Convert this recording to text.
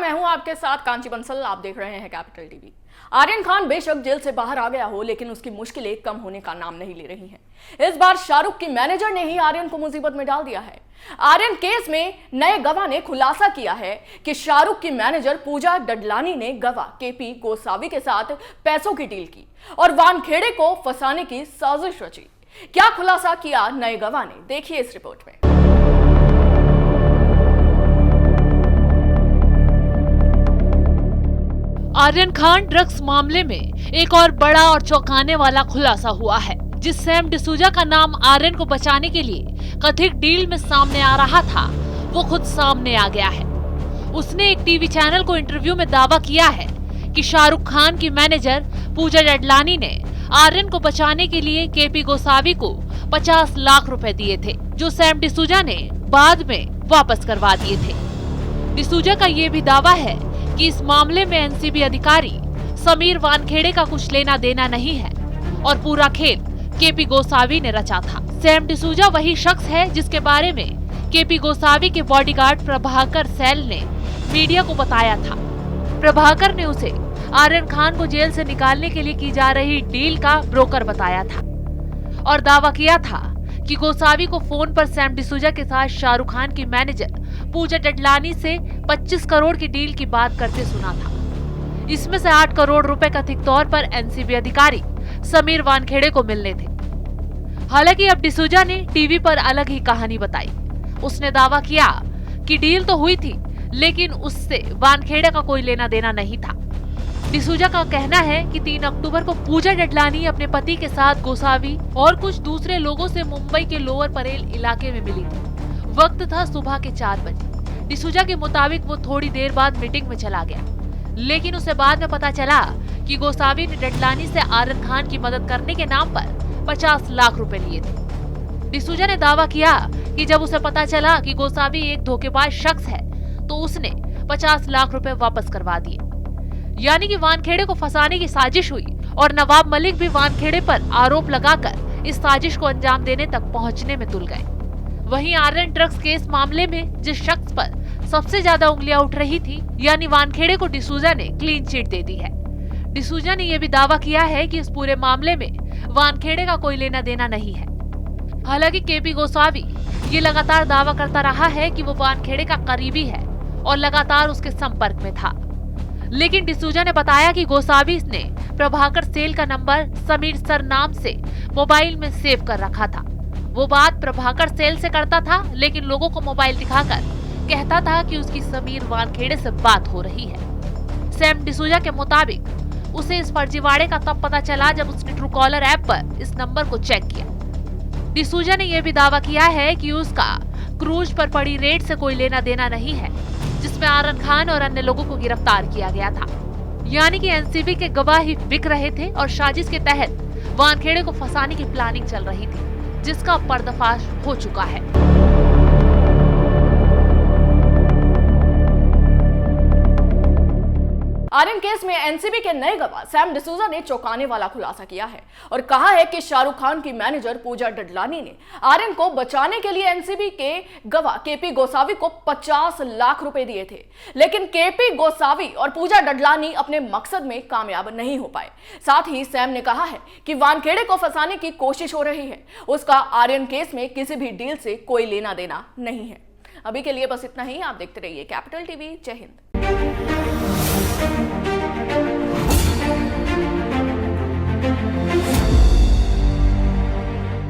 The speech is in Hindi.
मैं हूं आपके साथ कांची बंसल। आप देख रहे हैं कैपिटल टीवी। आर्यन खान बेशक जेल से बाहर आ गया हो, लेकिन उसकी मुश्किलें कम होने का नाम नहीं ले रही हैं। इस बार शाहरुख की मैनेजर ने ही आर्यन को मुसीबत में डाल दिया है। आर्यन केस में नए गवाह ने खुलासा किया है कि शाहरुख की मैनेजर पूजा डडलानी ने गवाह केपी गोसावी के साथ पैसों की डील की और वानखेड़े को फंसाने की साजिश रची। क्या खुलासा किया नए गवाह ने, देखिए इस रिपोर्ट में। आर्यन खान ड्रग्स मामले में एक और बड़ा और चौंकाने वाला खुलासा हुआ है। जिस सैम डिसूजा का नाम आर्यन को बचाने के लिए कथित डील में सामने आ रहा था, वो खुद सामने आ गया है। उसने एक टीवी चैनल को इंटरव्यू में दावा किया है कि शाहरुख खान की मैनेजर पूजा डडलानी ने आर्यन को बचाने के लिए केपी गोसावी को 50 लाख रुपए दिए थे, जो सैम डिसूजा ने बाद में वापस करवा दिए थे। डिसूजा का ये भी दावा है कि इस मामले में एनसीबी अधिकारी समीर वानखेड़े का कुछ लेना देना नहीं है और पूरा खेल केपी गोसावी ने रचा था। सैम डिसूजा वही शख्स है जिसके बारे में केपी गोसावी के बॉडीगार्ड प्रभाकर सैल ने मीडिया को बताया था। प्रभाकर ने उसे आर्यन खान को जेल से निकालने के लिए की जा रही डील का ब्रोकर बताया था और दावा किया था कि गोसावी को फोन पर सैम डिसूजा के साथ शाहरुख खान की मैनेजर पूजा डडलानी से 25 करोड़ की डील की बात करते सुना था। इसमें से 8 करोड़ रुपए कथित तौर पर एनसीबी अधिकारी समीर वानखेड़े को मिलने थे। हालांकि अब डिसूजा ने टीवी पर अलग ही कहानी बताई। उसने दावा किया कि डील तो हुई थी, लेकिन उससे वानखेड़े का कोई लेना देना नहीं था। डिसूजा का कहना है कि 3 अक्टूबर को पूजा डडलानी अपने पति के साथ गोसावी और कुछ दूसरे लोगों से मुंबई के लोअर परेल इलाके में मिली थी। वक्त था सुबह के 4 बजे। डिसूजा के मुताबिक वो थोड़ी देर बाद मीटिंग में चला गया, लेकिन उसे बाद में पता चला कि गोसावी ने डडलानी से आर्यन खान की मदद करने के नाम पर 50 लाख रुपए लिए थे। डिसूजा ने दावा किया कि जब उसे पता चला कि गोसावी एक धोखेबाज शख्स है, तो उसने 50 लाख रुपए वापस करवा दिए। यानी कि वानखेड़े को फंसाने की साजिश हुई और नवाब मलिक भी वानखेड़े पर आरोप लगाकर इस साजिश को अंजाम देने तक पहुंचने में तुल गए। वहीं आर्यन ड्रग्स केस मामले में जिस शख्स पर सबसे ज्यादा उंगलियां उठ रही थी, यानी वानखेड़े को डिसूजा ने क्लीन चिट दे दी है। डिसूजा ने यह भी दावा किया है कि इस पूरे मामले में वानखेड़े का कोई लेना देना नहीं है। हालांकि केपी गोसावी ये लगातार दावा करता रहा है कि वो वानखेड़े का करीबी है और लगातार उसके संपर्क में था। लेकिन डिसूजा ने बताया कि गोसावी ने प्रभाकर सेल का नंबर समीर सर नाम से मोबाइल में सेव कर रखा था। वो बात प्रभाकर सेल से करता था, लेकिन लोगों को मोबाइल दिखाकर कहता था कि उसकी समीर वानखेड़े से बात हो रही है। सैम डिसूजा के मुताबिक उसे इस फर्जीवाड़े का तब पता चला जब उसने ट्रू कॉलर ऐप पर इस नंबर को चेक किया। डिसूजा ने यह भी दावा किया है कि उसका क्रूज पर पड़ी रेड से कोई लेना देना नहीं है, जिसमें आर्यन खान और अन्य लोगों को गिरफ्तार किया गया था। यानी कि एनसीबी के गवाह ही बिक रहे थे और साजिश के तहत वानखेड़े को फंसाने की प्लानिंग चल रही थी, जिसका पर्दाफाश हो चुका है। आर्यन केस में एनसीबी के नए गवाह सैम डिसूजा ने चौंकाने वाला खुलासा किया है और कहा है कि शाहरुख खान की मैनेजर पूजा डडलानी ने आर्यन को बचाने के लिए एनसीबी के गवाह केपी गोसावी को 50 लाख रुपए दिए थे, लेकिन केपी गोसावी और पूजा डडलानी अपने मकसद में कामयाब नहीं हो पाए। साथ ही सैम ने कहा है कि वानखेड़े को फंसाने की कोशिश हो रही है। उसका आर्यन केस में किसी भी डील से कोई लेना देना नहीं है। अभी के लिए बस इतना ही। आप देखते रहिए कैपिटल टीवी। जय हिंद।